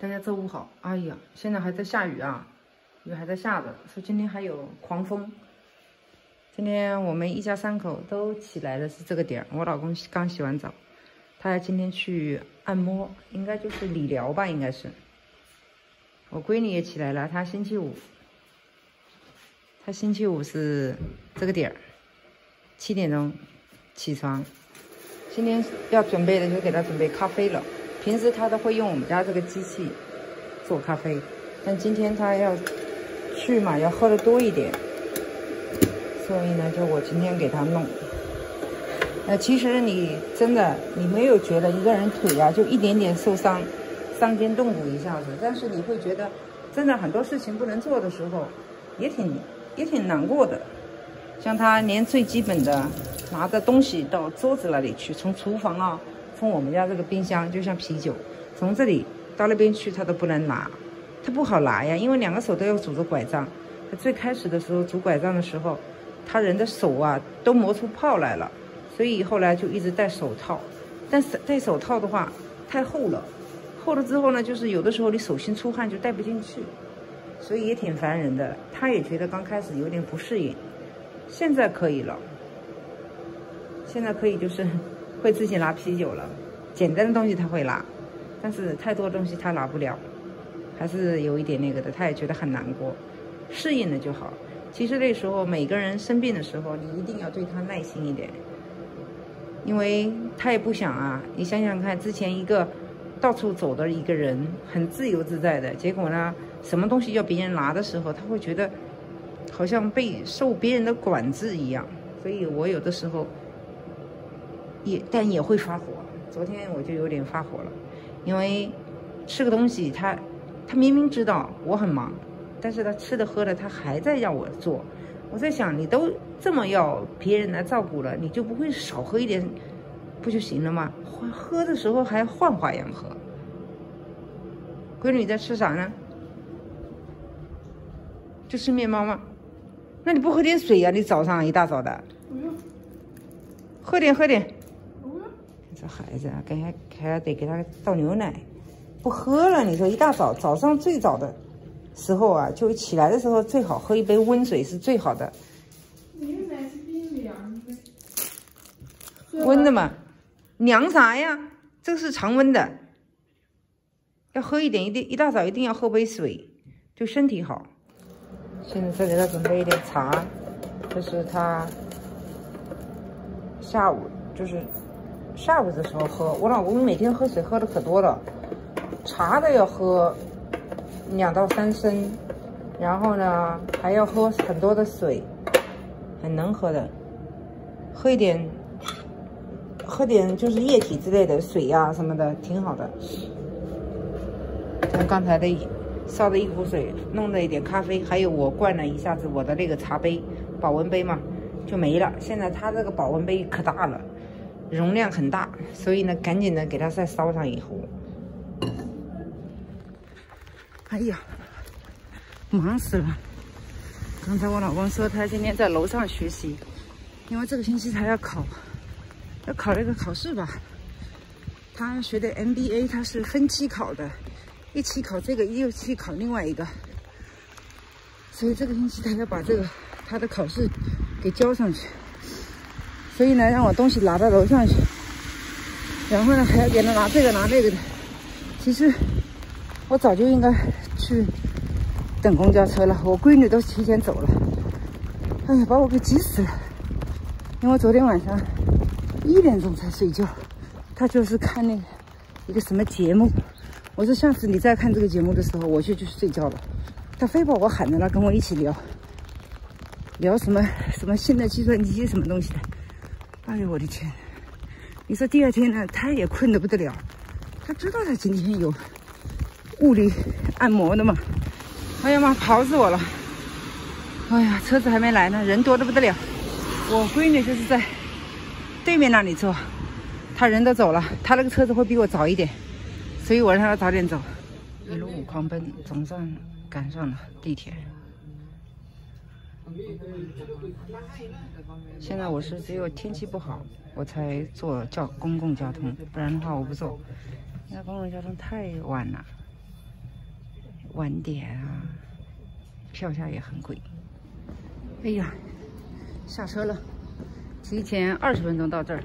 大家周五好。哎呀，现在还在下雨啊，雨还在下着，说今天还有狂风。今天我们一家3口都起来的是这个点儿，我老公刚洗完澡，他今天去按摩，应该就是理疗吧，应该是。我闺女也起来了，她星期五是这个点儿，7点钟起床。今天要准备的就给她准备咖啡了。平时她都会用我们家这个机器做咖啡，但今天她要去嘛，要喝的多一点，所以呢，就我今天给她弄。其实你真的你没有觉得一个人腿啊就一点点受伤，伤筋动骨一下子，但是你会觉得真的很多事情不能做的时候，也挺难过的。像她连最基本的拿着东西到桌子那里去，从厨房啊，从我们家这个冰箱，就像啤酒，从这里到那边去，她都不能拿，她不好拿呀，因为2个手都要拄着拐杖。她最开始的时候拄拐杖的时候，她人的手啊都磨出泡来了，所以后来就一直戴手套。但是戴手套的话太厚了，厚了之后呢，就是有的时候你手心出汗就戴不进去，所以也挺烦人的。她也觉得刚开始有点不适应，现在可以了，现在可以就是会自己拿啤酒了，简单的东西她会拿，但是太多的东西她拿不了，还是有一点那个的，她也觉得很难过。适应了就好。其实那时候每个人生病的时候，你一定要对他耐心一点，因为他也不想啊。你想想看，之前一个到处走的一个人，很自由自在的，结果呢，什么东西要别人拿的时候，他会觉得好像被受别人的管制一样。所以我有的时候但也会发火。昨天我就有点发火了，因为吃个东西，他明明知道我很忙，但是他吃的喝的他还在让我做。我在想，你都这么要别人来照顾了，你就不会少喝一点不就行了吗？喝的时候还换花样喝。闺女在吃啥呢？就吃面包吗？那你不喝点水呀？你早上一大早的。喝点。这孩子啊，还得给他倒牛奶，不喝了。你说一大早上最早的时候啊，就起来的时候最好喝一杯温水是最好的。牛奶是冰凉的。温的嘛？凉啥呀？这个是常温的。要喝一点，一大早一定要喝杯水，对身体好。现在给他准备一点茶，这是他下午的时候喝。我老公每天喝水喝的可多了，茶的要喝2到3升，然后呢还要喝很多的水，很能喝的。喝点就是液体之类的水呀什么的，挺好的。像刚才的烧的一壶水，弄了一点咖啡，还有我灌了一下子我的那个茶杯，保温杯嘛，就没了。现在它这个保温杯可大了，容量很大，所以呢赶紧的给它再烧上一壶。哎呀，忙死了！刚才我老公说他今天在楼上学习，因为这个星期他要考那个考试吧。他学的 MBA， 他是分期考的，一期考这个，一期考另外一个，所以这个星期他要把他的考试给交上去。所以呢，让我东西拿到楼上去，然后呢还要给他拿这个拿那个的。其实我早就应该去等公交车了，我闺女都提前走了。哎呀，把我给急死了！因为昨天晚上1点钟才睡觉，她就是看那个一个什么节目。我说下次你再看这个节目的时候，我就去睡觉了。她非把我喊着了，跟我一起聊什么新的计算机什么东西的。哎呦我的天！你说第2天呢，她也困得不得了。她知道她今天有物理按摩的嘛？哎呀妈，跑死我了！哎呀，车子还没来呢，人多得不得了。我闺女就是在对面那里坐，她人都走了，她那个车子会比我早一点，所以我让她早点走。一路狂奔，总算赶上了地铁。现在我是只有天气不好，我才坐公共交通，不然的话我不坐。那公共交通太晚了，晚点啊，票价也很贵。哎呀，下车了，提前20分钟到这儿，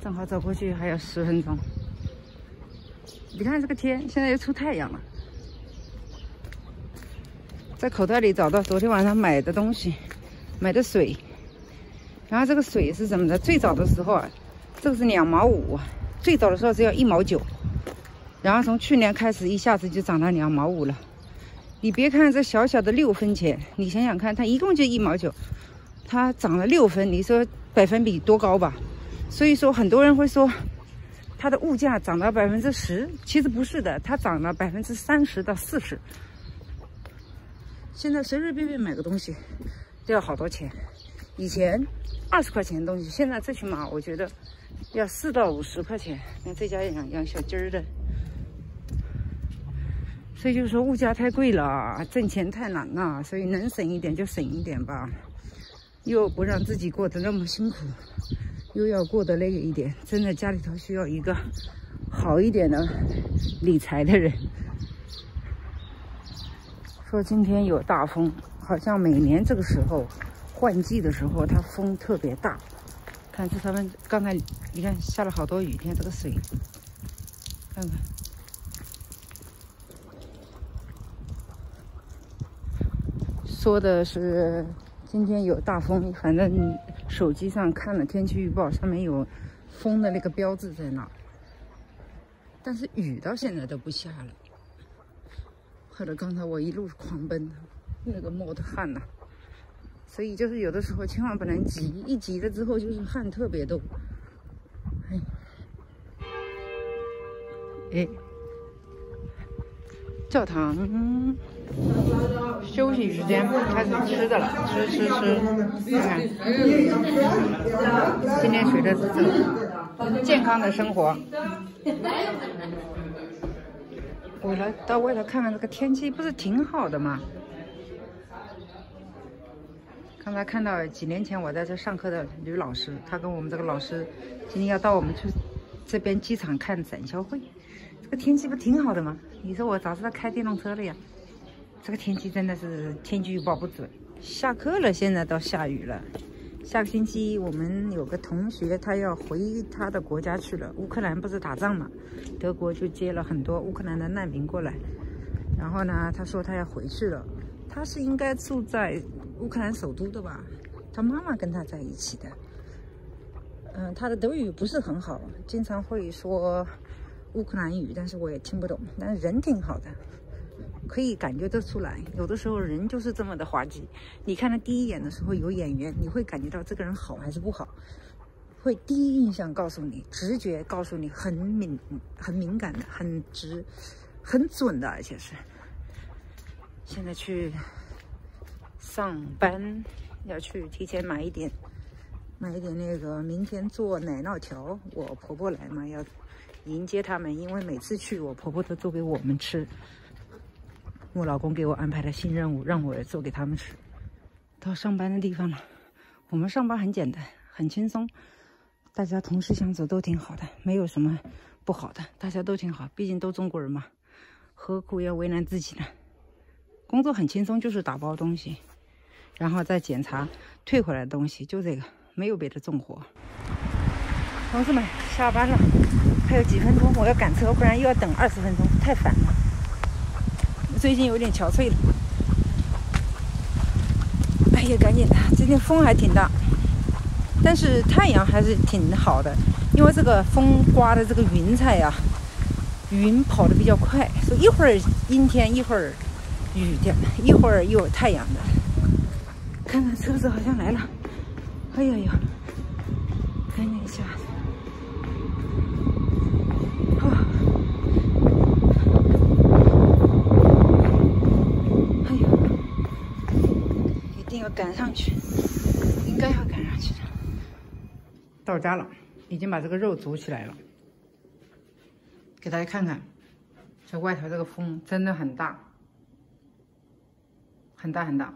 正好走过去还有10分钟。你看这个天，现在又出太阳了。在口袋里找到昨天晚上买的东西，买的水。然后这个水是什么的？最早的时候啊，这个是2毛5，最早的时候只要1毛9，然后从去年开始一下子就涨到2毛5了。你别看这小小的6分钱，你想想看，它一共就1毛9，它涨了6分，你说百分比多高吧？所以说很多人会说，它的物价涨到10%，其实不是的，它涨了30%到40%。现在随随便便买个东西都要好多钱，以前20块钱的东西，现在最起码我觉得要4到50块钱。那这家养小鸡儿的，所以就是说物价太贵了，挣钱太难了，所以能省一点就省一点吧，又不让自己过得那么辛苦，又要过得累一点。真的家里头需要一个好一点的理财的人。说今天有大风，好像每年这个时候换季的时候，它风特别大。看这他们刚才你看下了好多雨，看这个水，看看。说的是今天有大风，反正手机上看了天气预报，上面有风的那个标志在那，但是雨到现在都不下了。害得刚才我一路狂奔，那个冒的汗呐，所以就是有的时候千万不能急，一急了之后就是汗特别多。哎，教堂休息时间开始吃的了，吃，看看，今天学的是这个健康的生活。到外头看看这个天气，不是挺好的吗？刚才看到几年前我在这上课的女老师，她跟我们这个老师今天要到我们去这边机场看展销会。这个天气不挺好的吗？你说我早知道开电动车了呀。这个天气真的是天气预报不准。下课了，现在都下雨了。下个星期我们有个同学，他要回他的国家去了。乌克兰不是打仗嘛，德国就接了很多乌克兰的难民过来。然后呢，他说他要回去了。他是应该住在乌克兰首都的吧？他妈妈跟他在一起的。他的德语不是很好，经常会说乌克兰语，但是我也听不懂。但是人挺好的，可以感觉得出来。有的时候人就是这么的滑稽。你看他第一眼的时候有演员，你会感觉到这个人好还是不好，会第一印象告诉你，直觉告诉你，很敏感的，很直，很准的，而且是。现在去上班，要去提前买一点那个，明天做奶酪条。我婆婆来嘛，要迎接他们，因为每次去我婆婆都做给我们吃。我老公给我安排了新任务，让我做给他们吃。到上班的地方了，我们上班很简单，很轻松，大家同事相处都挺好的，没有什么不好的，大家都挺好，毕竟都中国人嘛，何苦要为难自己呢？工作很轻松，就是打包东西，然后再检查退回来的东西，就这个，没有别的重活。同事们下班了，还有几分钟我要赶车，不然又要等20分钟，太烦了。最近有点憔悴了。哎呀，赶紧的！今天风还挺大，但是太阳还是挺好的，因为这个风刮的这个云彩呀，云跑得比较快，所以一会儿阴天，一会儿雨天，一会儿又有太阳的。看看车子好像来了，哎呀呀，赶紧一下。哎呀，一定要赶上去，应该要赶上去的。到家了，已经把这个肉煮起来了，给大家看看。这外头这个风真的很大，很大很大。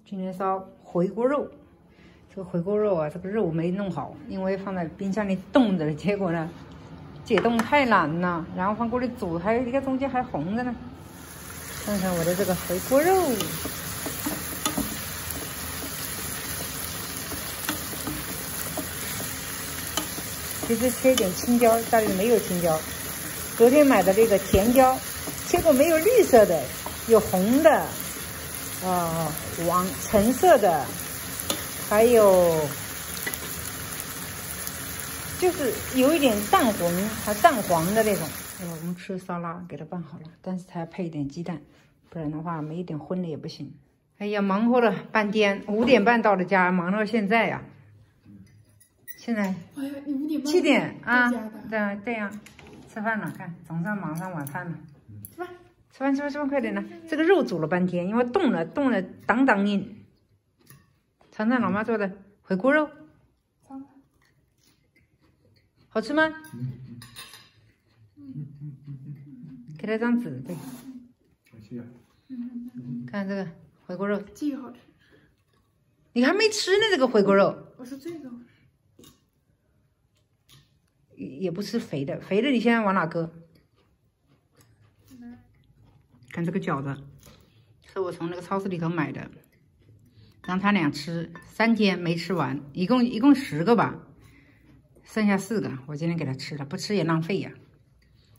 今天烧回锅肉，这个回锅肉啊，这个肉没弄好，因为放在冰箱里冻着，结果呢，解冻太难了，然后放锅里煮，还有一个中间还红着呢。看看我的这个回锅肉，其实切一点青椒，家里没有青椒。昨天买的这个甜椒，结果没有绿色的，有红的，橙色的，还有就是有一点淡红和淡黄的那种。我们吃沙拉给它拌好了，但是它要配一点鸡蛋，不然的话没一点荤的也不行。哎呀，忙活了半天，5点半到了家，忙到现在呀。现在哎呀，你5点半7点啊，对呀，吃饭了，看总算忙上晚饭了。吃饭，快点的！这个肉煮了半天，因为冻了，当当硬。尝尝老妈做的回锅肉，好吃吗？给他张纸，对。看这个回锅肉，这个好吃。你还没吃呢，这个回锅肉。我说这个。也不吃肥的，肥的你现在往哪搁？看这个饺子，是我从那个超市里头买的，让他俩吃，3天没吃完，一共10个吧，剩下4个，我今天给他吃了，不吃也浪费呀。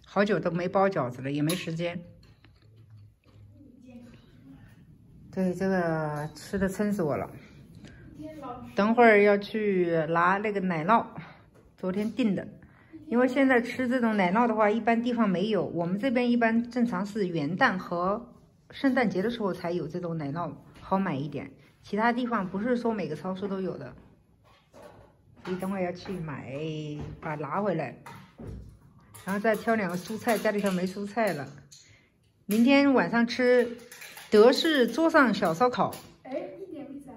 好久都没包饺子了，也没时间。对，这个吃的撑死我了。等会儿要去拿那个奶酪，昨天订的。因为现在吃这种奶酪的话，一般地方没有，我们这边一般正常是元旦和圣诞节的时候才有这种奶酪，好买一点。其他地方不是说每个超市都有的，所以等会要去买，把它拿回来，然后再挑2个蔬菜，家里头没蔬菜了。明天晚上吃德式桌上小烧烤。哎，1点没在。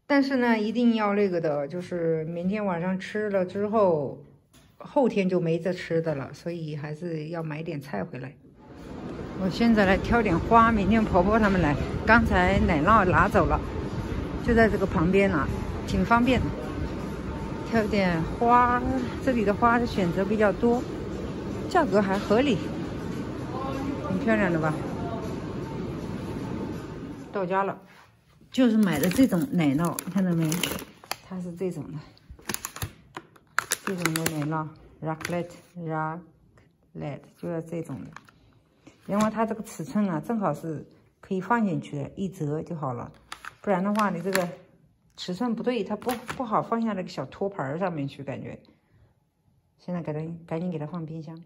但是呢，一定要那个的，就是明天晚上吃了之后。后天就没这吃的了，所以还是要买点菜回来。我现在来挑点花，明天婆婆他们来。刚才奶酪拿走了，就在这个旁边了，挺方便的。挑点花，这里的花的选择比较多，价格还合理，挺漂亮的吧？到家了，就是买的这种奶酪，看到没？它是这种的。这种的奶酪 raclette 就是这种的，因为它这个尺寸啊，正好是可以放进去的，一折就好了。不然的话，你这个尺寸不对，它不好放下那个小托盘上面去，感觉。现在赶紧给它放冰箱。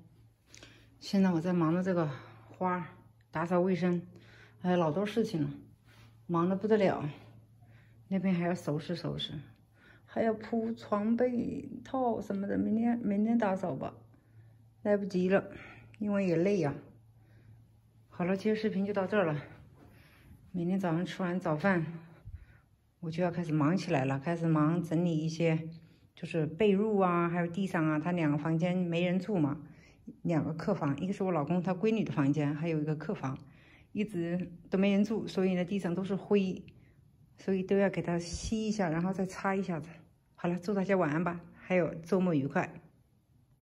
现在我在忙着这个花，打扫卫生，还有老多事情了，忙得不得了。那边还要收拾。还要铺床被套什么的，明天打扫吧，来不及了，因为也累呀。好了，今天视频就到这儿了。明天早上吃完早饭，我就要开始忙起来了，开始忙整理一些，就是被褥啊，还有地上啊，他2个房间没人住嘛，2个客房，一个是我老公他闺女的房间，还有一个客房，一直都没人住，所以呢地上都是灰，所以都要给它吸一下，然后再擦一下子。好了，祝大家晚安吧，还有周末愉快。